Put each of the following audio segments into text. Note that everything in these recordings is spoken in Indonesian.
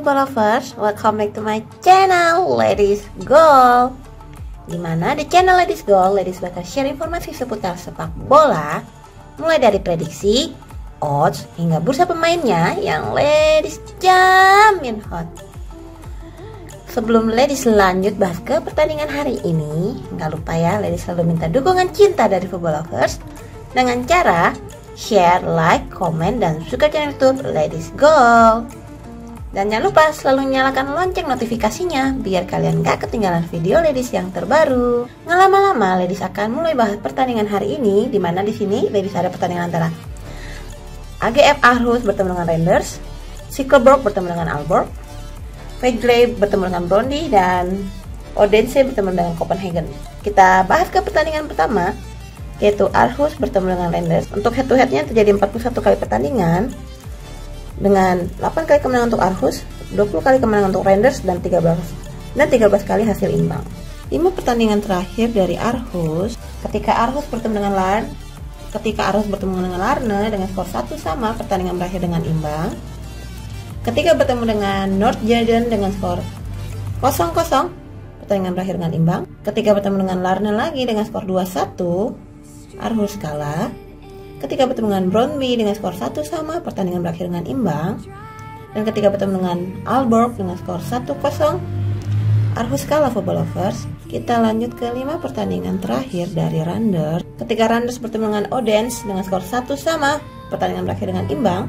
football lovers, welcome back to my channel Ladies Goal. Dimana di channel Ladies Goal, Ladies bakal share informasi seputar sepak bola, mulai dari prediksi, odds, hingga bursa pemainnya yang Ladies jamin hot. Sebelum Ladies lanjut bahas ke pertandingan hari ini, nggak lupa ya, Ladies selalu minta dukungan cinta dari football lovers dengan cara share, like, komen, dan subscribe channel YouTube Ladies Goal. Dan jangan lupa selalu nyalakan lonceng notifikasinya biar kalian gak ketinggalan video Ladies yang terbaru. Nggak lama-lama, Ladies akan mulai bahas pertandingan hari ini, dimana di sini Ladies ada pertandingan antara AGF Aarhus bertemu dengan Randers, Silkeborg bertemu dengan Aalborg, Vejle bertemu dengan Brøndby, dan Odense bertemu dengan Copenhagen. Kita bahas ke pertandingan pertama, yaitu Aarhus bertemu dengan Randers. Untuk head to headnya terjadi 41 kali pertandingan dengan 8 kali kemenangan untuk Aarhus, 20 kali kemenangan untuk Randers, dan 13 kali hasil imbang. 5 pertandingan terakhir dari Aarhus ketika Aarhus bertemu dengan Larne dengan skor 1 sama, pertandingan berakhir dengan imbang. Ketika bertemu dengan Noordjylland dengan skor 0-0, pertandingan berakhir dengan imbang. Ketika bertemu dengan Larne lagi dengan skor 2-1, Aarhus kalah. Ketika bertemu dengan Brøndby dengan skor 1 sama, pertandingan berakhir dengan imbang. Dan ketika bertemu dengan Aalborg dengan skor 1-0, Aarhus kalah football lovers. Kita lanjut ke 5 pertandingan terakhir dari Randers. Ketika Randers bertemu dengan Odense dengan skor 1 sama, pertandingan berakhir dengan imbang.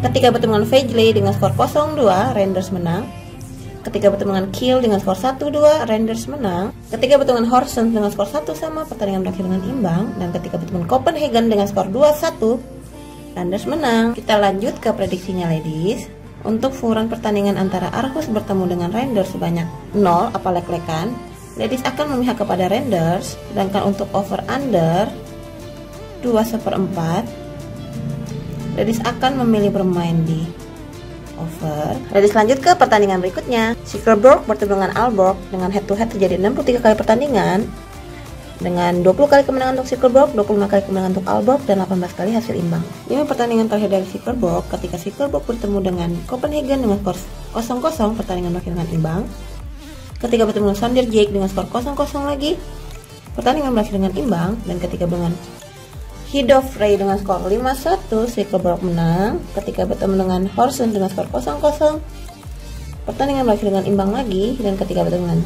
Ketika bertemu dengan Vejle dengan skor 0-2, Randers menang. Ketika bertemu dengan Kiel dengan skor 1-2, Randers menang. Ketika bertemu dengan Horsens dengan skor 1 sama, pertandingan berakhir dengan imbang. Dan ketika bertemu dengan Copenhagen dengan skor 2-1, Randers menang. Kita lanjut ke prediksinya Ladies. Untuk furan pertandingan antara Aarhus bertemu dengan Randers sebanyak 0 apa lek-lekan, Ladies akan memihak kepada Randers. Sedangkan untuk over under 2/4, Ladies akan memilih bermain di over. Ladies lanjut ke pertandingan berikutnya. Silkeborg bertemu dengan Aalborg dengan head to head terjadi 63 kali pertandingan dengan 20 kali kemenangan untuk Silkeborg, 25 kali kemenangan untuk Aalborg, dan 18 kali hasil imbang. 5 pertandingan terakhir dari Silkeborg ketika Silkeborg bertemu dengan Copenhagen dengan skor 0-0, pertandingan berakhir dengan imbang. Ketika bertemu dengan Sonderjyk dengan skor 0-0 lagi, pertandingan berakhir dengan imbang. Dan ketika dengan Hidofrey dengan skor 5-1, Silkeborg menang. Ketika bertemu dengan Horsens dengan skor 0-0, pertandingan berakhir dengan imbang lagi. Dan ketika bertemu dengan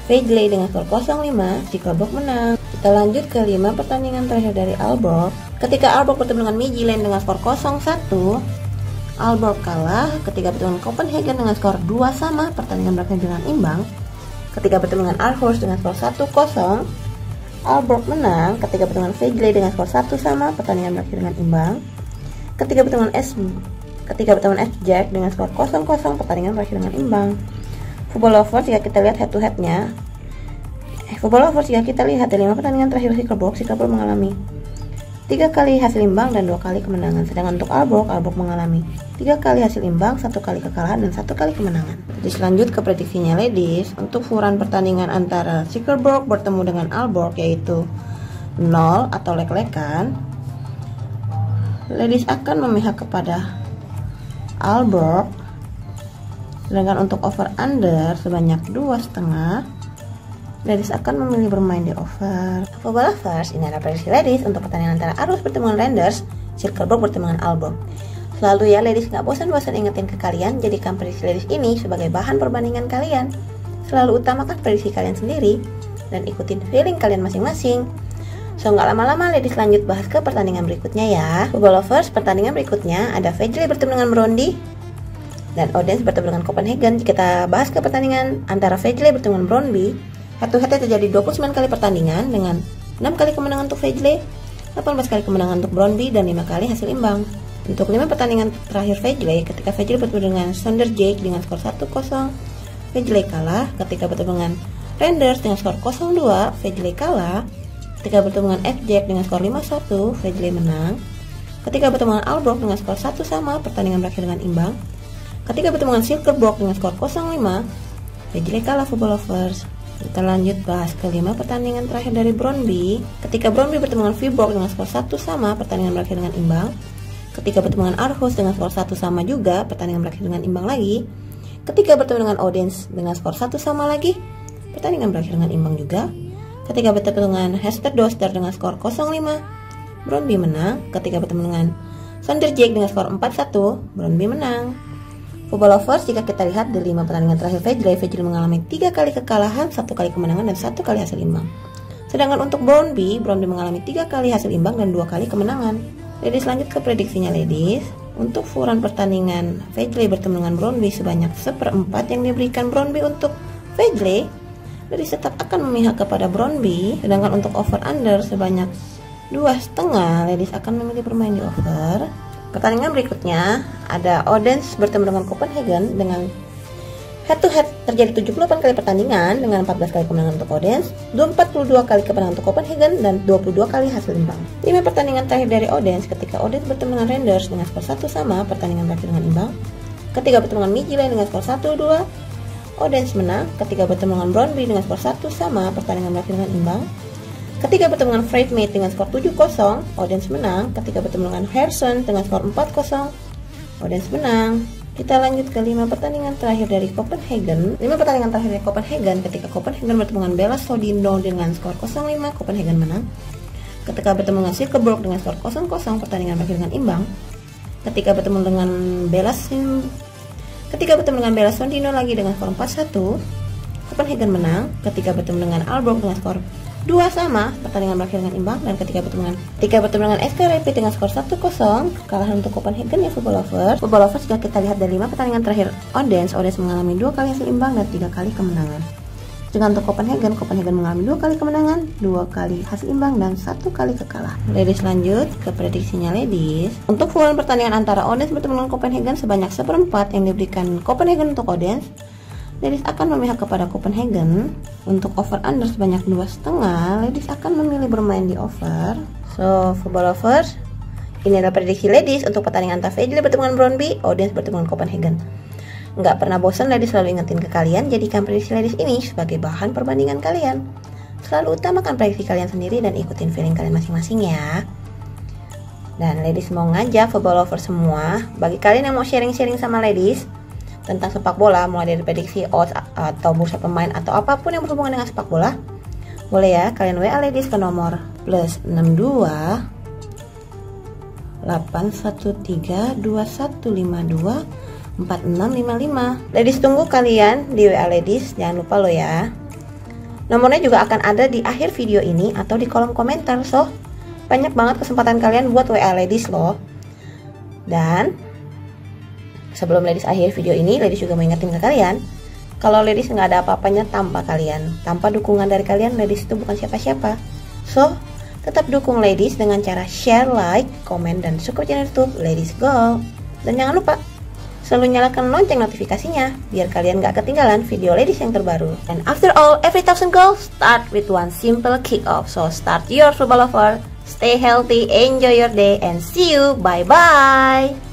Vejle dengan skor 0-5, Silkeborg menang. Kita lanjut ke 5 pertandingan terakhir dari Aalborg. Ketika Aalborg bertemu dengan Midtjylland dengan skor 0-1, Aalborg kalah. Ketika bertemu dengan Copenhagen dengan skor 2 sama, pertandingan berakhir dengan imbang. Ketika bertemu dengan Aarhus dengan skor 1-0, Aalborg menang. Ketika bertemu dengan Vejle dengan skor 1 sama, pertandingan berakhir dengan imbang. Ketika bertemu dengan Esbjerg dengan skor 0-0, pertandingan berakhir dengan imbang. Football lovers, jika kita lihat head to headnya, jika kita lihat dari 5 pertandingan terakhir Silkeborg mengalami 3 kali hasil imbang dan 2 kali kemenangan. Sedangkan untuk Aalborg mengalami 3 kali hasil imbang, 1 kali kekalahan, dan 1 kali kemenangan. Jadi lanjut ke prediksinya Ladies. Untuk furan pertandingan antara Silkeborg bertemu dengan Aalborg yaitu 0 atau lek-lekan, Ladies akan memihak kepada Aalborg. Sedangkan untuk over under sebanyak 2,5, Ladies akan memilih bermain di over. Football lovers, ini adalah prediksi Ladies untuk pertandingan antara Aarhus bertemu dengan Randers, Silkeborg bertemu dengan Aalborg. Selalu ya Ladies gak bosan-bosan ingetin ke kalian, jadikan prediksi Ladies ini sebagai bahan perbandingan kalian. Selalu utamakan prediksi kalian sendiri dan ikutin feeling kalian masing-masing. So gak lama-lama Ladies lanjut bahas ke pertandingan berikutnya ya. Football lovers, pertandingan berikutnya ada Vejle bertemu dengan Brøndby dan Odense bertemu dengan Copenhagen. Kita bahas ke pertandingan antara Vejle bertemu dengan Brøndby. Head to head terjadi 29 kali pertandingan dengan 6 kali kemenangan untuk Vejle, 18 kali kemenangan untuk Brøndby, dan 5 kali hasil imbang. Untuk 5 pertandingan terakhir Vejle, ketika Vejle bertemu dengan Sonderjyk dengan skor 1-0, Vejle kalah. Ketika bertemu dengan Randers dengan skor 0-2, Vejle kalah. Ketika bertemu dengan Esbjerg dengan skor 5-1, Vejle menang. Ketika bertemu dengan Aalborg dengan skor 1 sama, pertandingan berakhir dengan imbang. Ketika bertemu dengan Silkeborg dengan skor 0-5, Vejle kalah football lovers. Kita lanjut bahas ke 5 pertandingan terakhir dari Brøndby. Ketika Brøndby bertemu dengan Viborg dengan skor 1 sama, pertandingan berakhir dengan imbang. Ketika bertemu dengan Aarhus dengan skor 1 sama juga, pertandingan berakhir dengan imbang lagi. Ketika bertemu dengan audience dengan skor 1 sama lagi, pertandingan berakhir dengan imbang juga. Ketika bertemu dengan Hester Doster dengan skor 0-5, Brøndby menang. Ketika bertemu dengan Sonderjek dengan skor 4-1, Brøndby menang. Football Lovers, jika kita lihat di 5 pertandingan terakhir Vejle mengalami 3 kali kekalahan, 1 kali kemenangan, dan 1 kali hasil imbang. Sedangkan untuk Brøndby mengalami 3 kali hasil imbang dan 2 kali kemenangan. Ladies, lanjut ke prediksinya ladies. Untuk furan pertandingan Vejle bertemu dengan Brøndby sebanyak 1/4 yang diberikan Brøndby untuk Vejle, ladies tetap akan memihak kepada Brøndby. Sedangkan untuk over under sebanyak 2,5, ladies akan memilih bermain di over. Pertandingan berikutnya ada Odense bertemu dengan Copenhagen. Dengan head to head terjadi 78 kali pertandingan dengan 14 kali kemenangan untuk Odense, 42 kali kemenangan untuk Copenhagen, dan 22 kali hasil imbang. 5 pertandingan terakhir dari Odense, ketika Odense bertemu dengan Randers dengan skor 1 sama, pertandingan berakhir dengan imbang. Ketika bertemu dengan Midtjylland dengan skor 1-2, Odense menang. Ketika bertemu dengan Brøndby dengan skor 1 sama, pertandingan berakhir dengan imbang. Ketika bertemu dengan Freight dengan skor 7-0, Odense menang. Ketika bertemu dengan Hersson dengan skor 4-0, Odense menang. Kita lanjut ke 5 pertandingan terakhir dari Copenhagen. 5 pertandingan terakhir dari Copenhagen, ketika Copenhagen bertemu dengan Bella Sodino dengan skor 0-5, Copenhagen menang. Ketika bertemu dengan Silkeborg dengan skor 0-0, pertandingan berakhir dengan imbang. Ketika bertemu dengan Bella Sodino lagi dengan skor 4-1, Copenhagen menang. Ketika bertemu dengan Aalborg dengan skor 2 sama, pertandingan berakhir dengan imbang. Dan ketika bertemu dengan SK Rapid dengan skor 1-0, kekalahan untuk Copenhagen ya Football Lovers. Football Lovers, jika kita lihat dari 5 pertandingan terakhir Odense mengalami 2 kali hasil imbang dan 3 kali kemenangan. Sedangkan untuk Copenhagen mengalami 2 kali kemenangan, 2 kali hasil imbang, dan 1 kali kekalahan. Ladies, lanjut ke prediksinya ladies. Untuk full pertandingan antara Odense bertemu dengan Copenhagen sebanyak 1/4 yang diberikan Copenhagen untuk Odense, ladies akan memihak kepada Copenhagen. Untuk over under sebanyak 2,5, ladies akan memilih bermain di over. So, Football Lovers, ini adalah prediksi ladies untuk pertandingan antara Vejle bertemu dengan Brøndby, Odense bertemu dengan Copenhagen. Nggak pernah bosan, ladies selalu ingetin ke kalian, jadikan prediksi ladies ini sebagai bahan perbandingan kalian. Selalu utamakan prediksi kalian sendiri dan ikutin feeling kalian masing-masing ya. Dan ladies mau ngajak Football Lovers semua, bagi kalian yang mau sharing-sharing sama ladies tentang sepak bola, mulai dari prediksi odds atau bursa pemain atau apapun yang berhubungan dengan sepak bola, boleh ya kalian WA ladies ke nomor +62 813 2152 4655. Ladies tunggu kalian di WA ladies, jangan lupa lo ya. Nomornya juga akan ada di akhir video ini atau di kolom komentar. So, banyak banget kesempatan kalian buat WA ladies loh. Dan sebelum ladies akhir video ini, ladies juga mengingetin ke kalian, kalau ladies nggak ada apa-apanya tanpa kalian, tanpa dukungan dari kalian, ladies itu bukan siapa-siapa. So, tetap dukung ladies dengan cara share, like, komen, dan subscribe channel YouTube Ladies Goal. Dan jangan lupa selalu nyalakan lonceng notifikasinya biar kalian nggak ketinggalan video ladies yang terbaru. And after all, every 1,000 goals start with one simple kick off. So start your Football Lover, stay healthy, enjoy your day, and see you. Bye bye.